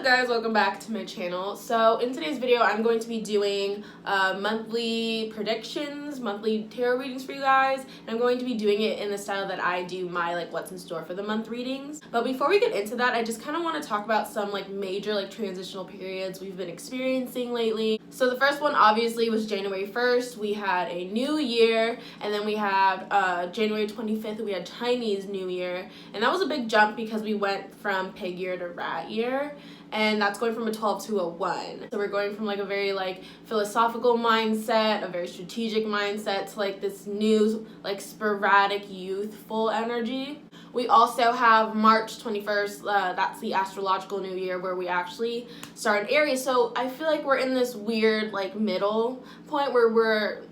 guys, welcome back to my channel. So in today's video I'm going to be doing monthly predictions, monthly tarot readings for you guys, and I'm going to be doing it in the style that I do my what's in store for the month readings. But before we get into that, I just kind of want to talk about some major transitional periods we've been experiencing lately. So the first one obviously was January 1st. We had a new year, and then we had January 25th we had Chinese New Year, and that was a big jump because we went from pig year to rat year, and that's going from a 12 to a 1. So we're going from a very philosophical mindset, a very strategic mindset, to this new sporadic youthful energy. We also have March 21st, that's the astrological new year, where we actually start in Aries. So I feel like we're in this weird middle point where we're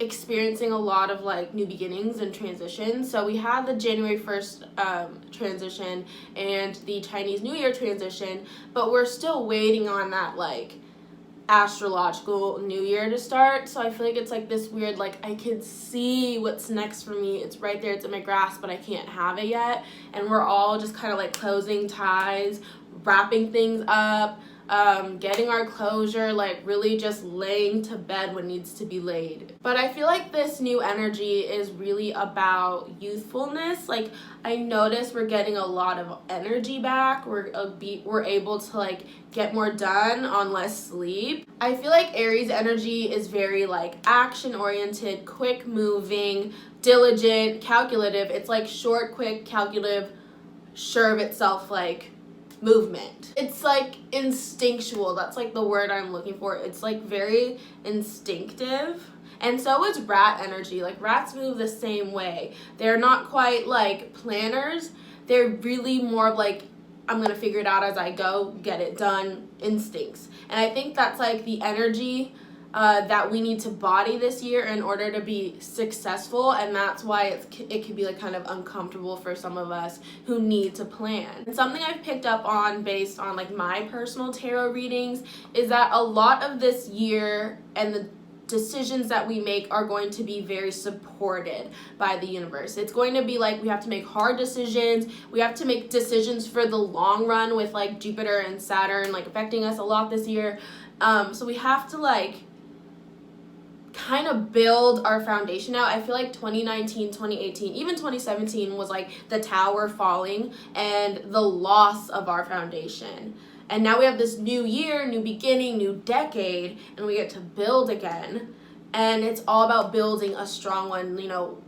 experiencing a lot of new beginnings and transitions. So we had the January 1st transition and the Chinese New Year transition, but we're still waiting on that astrological new year to start. So I feel like it's this weird I can see what's next for me, it's right there, it's in my grasp, but I can't have it yet. And we're all just kind of closing ties, wrapping things up, getting our closure, really just laying to bed what needs to be laid. But I feel like this new energy is really about youthfulness. I notice we're getting a lot of energy back. We're able to get more done on less sleep. I feel like Aries energy is very action oriented, quick moving, diligent, calculative. It's short, quick, calculative, sure of itself movement. It's instinctual. That's the word I'm looking for. It's very instinctive. And so is rat energy. Rats move the same way. They're not quite planners. They're really more of I'm gonna figure it out as I go, get it done, instincts. And I think that's the energy that we need to body this year in order to be successful, and that's why it can be kind of uncomfortable for some of us who need to plan. And something I've picked up on based on my personal tarot readings is that a lot of this year and the decisions that we make are going to be very supported by the universe. It's going to be we have to make hard decisions. We have to make decisions for the long run with Jupiter and Saturn affecting us a lot this year. So we have to kind of build our foundation out. I feel 2019, 2018, even 2017 was the tower falling and the loss of our foundation. And now we have this new year, new beginning, new decade, and we get to build again. And it's all about building a strong one,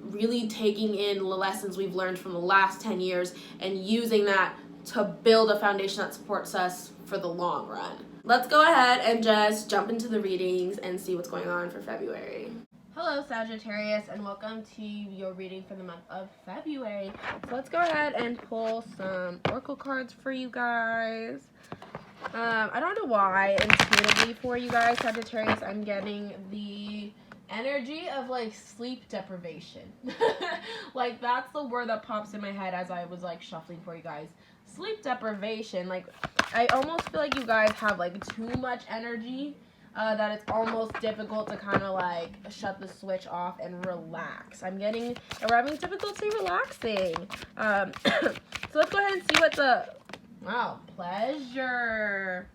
really taking in the lessons we've learned from the last 10 years and using that to build a foundation that supports us for the long run. Let's go ahead and just jump into the readings and see what's going on for February. Hello Sagittarius, and welcome to your reading for the month of February. So let's go ahead and pull some oracle cards for you guys. I don't know why intuitively for you guys, Sagittarius, I'm getting the energy of sleep deprivation. That's the word that pops in my head as I was shuffling for you guys. Sleep deprivation. I almost feel you guys have too much energy, that it's almost difficult to kind of shut the switch off and relax. I'm having difficulty relaxing. So let's go ahead and see what wow, pleasure.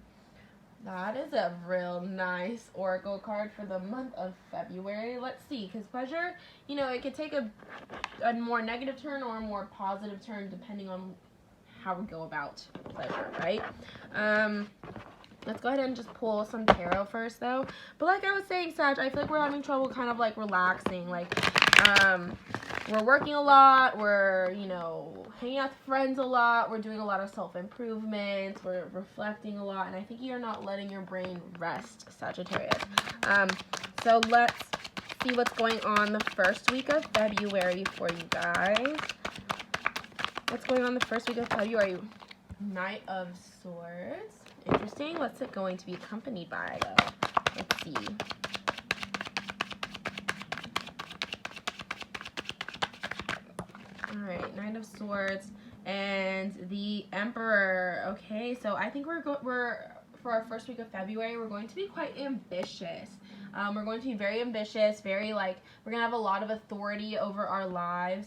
That is a real nice oracle card for the month of February. Let's see, because pleasure, it could take a more negative turn or a more positive turn depending on how we go about pleasure, right? Let's go ahead and just pull some tarot first, though. But like I was saying, Sag, I feel we're having trouble kind of relaxing. We're working a lot. We're, hanging out with friends a lot. We're doing a lot of self-improvement. We're reflecting a lot. And I think you're not letting your brain rest, Sagittarius. So let's see what's going on the first week of February for you guys. What's going on the first week of February? Knight of Swords. Interesting. What's it going to be accompanied by, though? Let's see. Alright, Knight of Swords and the Emperor. Okay, so I think we're for our first week of February, we're going to be quite ambitious. We're going to be very ambitious, very we're going to have a lot of authority over our lives.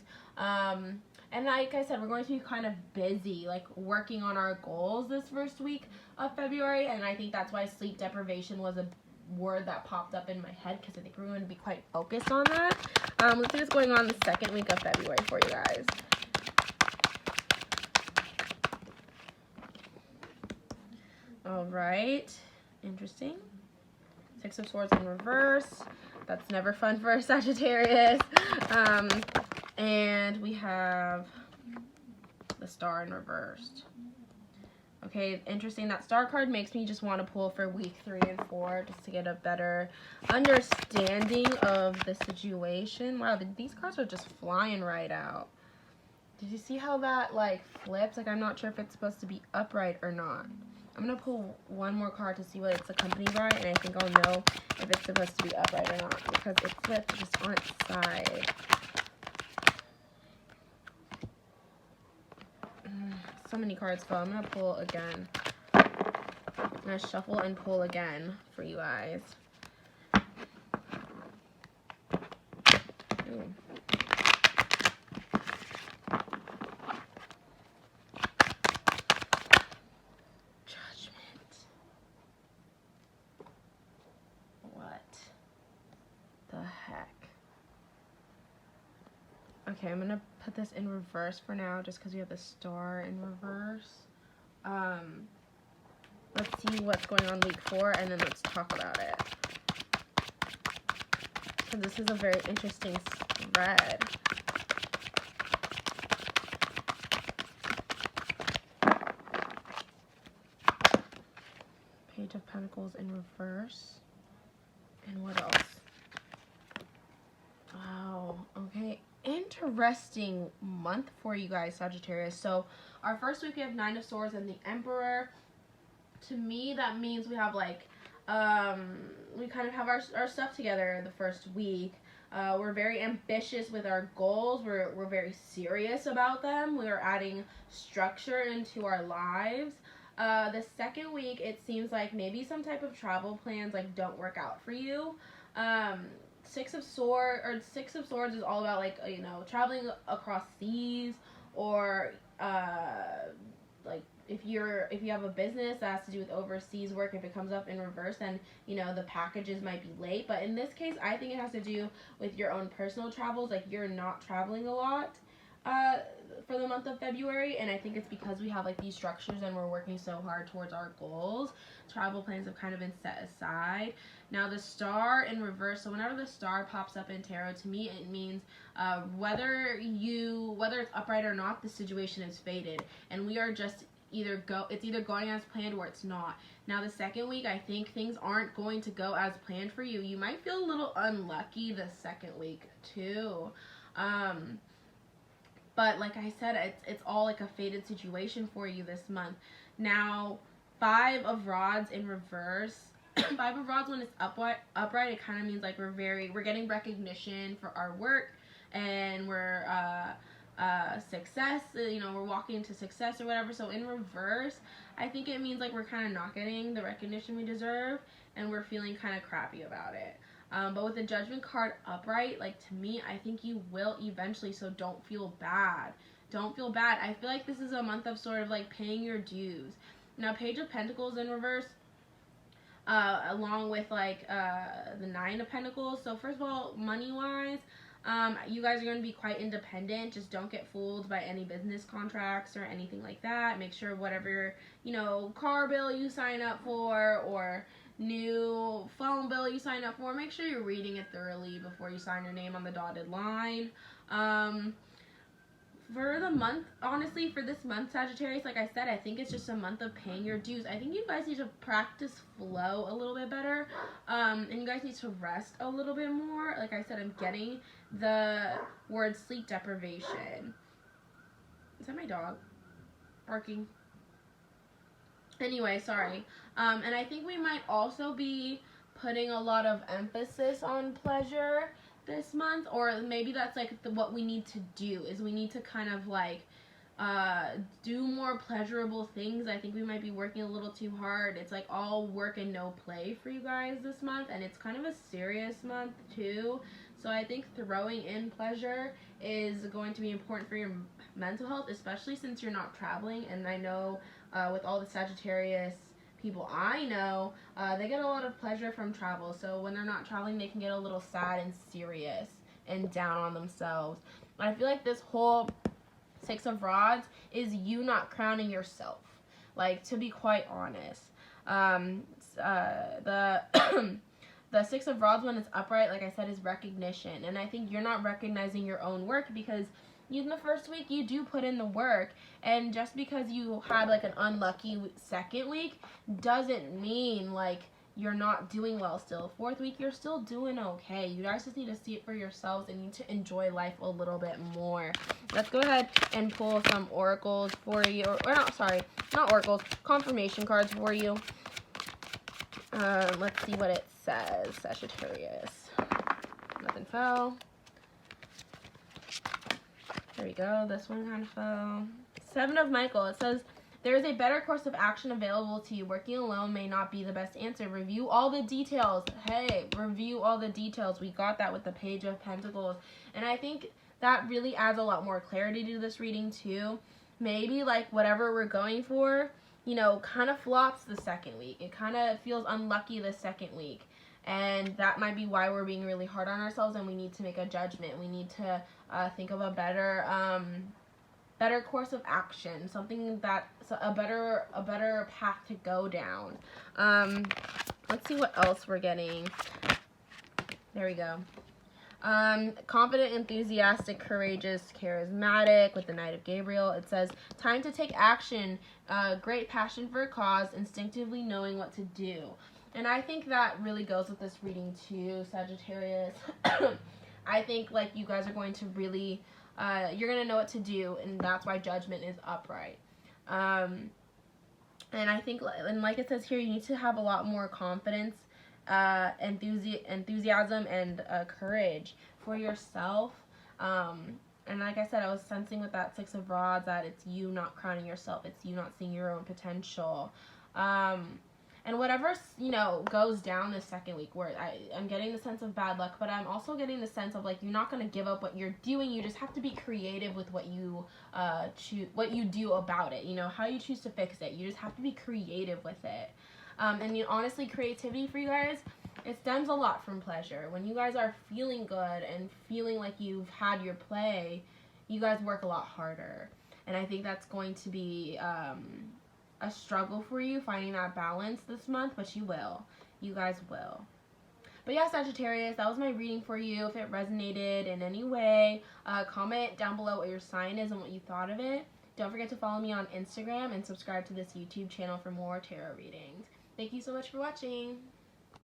And like I said, we're going to be kind of busy, like working on our goals this first week of February. And I think that's why sleep deprivation was a word that popped up in my head, because I think we're going to be quite focused on that. Let's see what's going on the second week of February for you guys. All right, interesting. Six of Swords in reverse. That's never fun for a Sagittarius. And we have the Star in reversed. Okay, interesting. That Star card makes me just want to pull for week 3 and 4 just to get a better understanding of the situation. Wow, these cards are just flying right out. Did you see how that like flips? Like, I'm not sure if it's supposed to be upright or not. I'm going to pull one more card to see what it's accompanied by, and I think I'll know if it's supposed to be upright or not, because it flipped just on its side. So many cards fell. I'm going to pull again. I'm going to shuffle and pull again for you guys. Ooh. Okay, I'm gonna put this in reverse for now, just because we have the Star in reverse. Let's see what's going on week 4, and then let's talk about it. So this is a very interesting spread. Page of Pentacles in reverse. And what else? Wow, okay. Interesting month for you guys, Sagittarius. So our first week we have 9 of Swords and the Emperor. To me, that means we have like we kind of have our stuff together the first week. We're very ambitious with our goals. We're very serious about them. We're adding structure into our lives. The second week, it seems like maybe some type of travel plans like don't work out for you. Six of Swords is all about like, you know, traveling across seas, or like if you have a business that has to do with overseas work, if it comes up in reverse, then you know the packages might be late. But in this case, I think it has to do with your own personal travels. Like, you're not traveling a lot for the month of February, and I think it's because we have like these structures and we're working so hard towards our goals. Travel plans have kind of been set aside. Now the Star in reverse, so whenever the Star pops up in tarot, to me it means whether it's upright or not, the situation is fated, and we are just it's either going as planned or it's not. Now the second week, I think things aren't going to go as planned for you. You might feel a little unlucky the second week too. But like I said, it's all like a fated situation for you this month. Now, 5 of Rods in reverse. 5 of Rods, when it's upright, it kind of means like we're getting recognition for our work, and we're success. You know, we're walking into success or whatever. So in reverse, I think it means like we're kind of not getting the recognition we deserve, and we're feeling kind of crappy about it. But with the Judgment card upright, like, to me, I think you will eventually, so don't feel bad. Don't feel bad. I feel like this is a month of sort of like paying your dues. Now, Page of Pentacles in reverse, along with like the 9 of Pentacles. So first of all, money-wise, you guys are going to be quite independent. Just don't get fooled by any business contracts or anything like that. Make sure whatever, you know, car bill you sign up for, or new phone bill you sign up for, make sure you're reading it thoroughly before you sign your name on the dotted line. For the month, honestly, for this month, Sagittarius, like I said, I think it's just a month of paying your dues. I think you guys need to practice flow a little bit better, and you guys need to rest a little bit more. Like I said, I'm getting the word sleep deprivation. Is that my dog barking? Anyway, sorry. And I think we might also be putting a lot of emphasis on pleasure this month, or maybe that's like what we need to do, is we need to kind of like do more pleasurable things. I think we might be working a little too hard. It's like all work and no play for you guys this month, and it's kind of a serious month too. So I think throwing in pleasure is going to be important for your mental health, especially since you're not traveling. And I know with all the Sagittarius people I know, they get a lot of pleasure from travel. So when they're not traveling, they can get a little sad and serious and down on themselves. I feel like this whole Six of Rods is you not crowning yourself. Like, to be quite honest, the the Six of Rods, when it's upright, like I said, is recognition. And I think you're not recognizing your own work, because in the first week you do put in the work, and just because you had like an unlucky second week doesn't mean like you're not doing well still. Fourth week, you're still doing okay. You guys just need to see it for yourselves and need to enjoy life a little bit more. Let's go ahead and pull some oracles for you, or not, sorry, not oracles, confirmation cards for you. Let's see what it says, Sagittarius. Nothing fell. There we go. This one kind of fell. Seven of Michael. It says, there is a better course of action available to you. Working alone may not be the best answer. Review all the details. Hey, review all the details. We got that with the Page of Pentacles. And I think that really adds a lot more clarity to this reading too. Maybe like whatever we're going for, you know, kind of flops the second week. It kind of feels unlucky the second week. And that might be why we're being really hard on ourselves, and we need to make a judgment. We need to think of a better course of action, something that's a better path to go down. Let's see what else we're getting. There we go. Confident, enthusiastic, courageous, charismatic with the Knight of Gabriel. It says, time to take action, great passion for a cause, instinctively knowing what to do. And I think that really goes with this reading too, Sagittarius. I think like you guys are going to really, you're going to know what to do, and that's why Judgment is upright. And I think, and like it says here, you need to have a lot more confidence, enthusiasm, and courage for yourself. And like I said, I was sensing with that Six of Rods that it's you not crowning yourself. It's you not seeing your own potential. And whatever, you know, goes down this second week, where I'm getting the sense of bad luck, but I'm also getting the sense of like you're not going to give up what you're doing. You just have to be creative with what you do about it. You know, how you choose to fix it. You just have to be creative with it. And honestly, creativity for you guys, it stems a lot from pleasure. When you guys are feeling good and feeling like you've had your play, you guys work a lot harder. And I think that's going to be a struggle for you, finding that balance this month, but you will. You guys will. But yeah, Sagittarius, that was my reading for you. If it resonated in any way, comment down below what your sign is and what you thought of it. Don't forget to follow me on Instagram and subscribe to this YouTube channel for more tarot readings. Thank you so much for watching.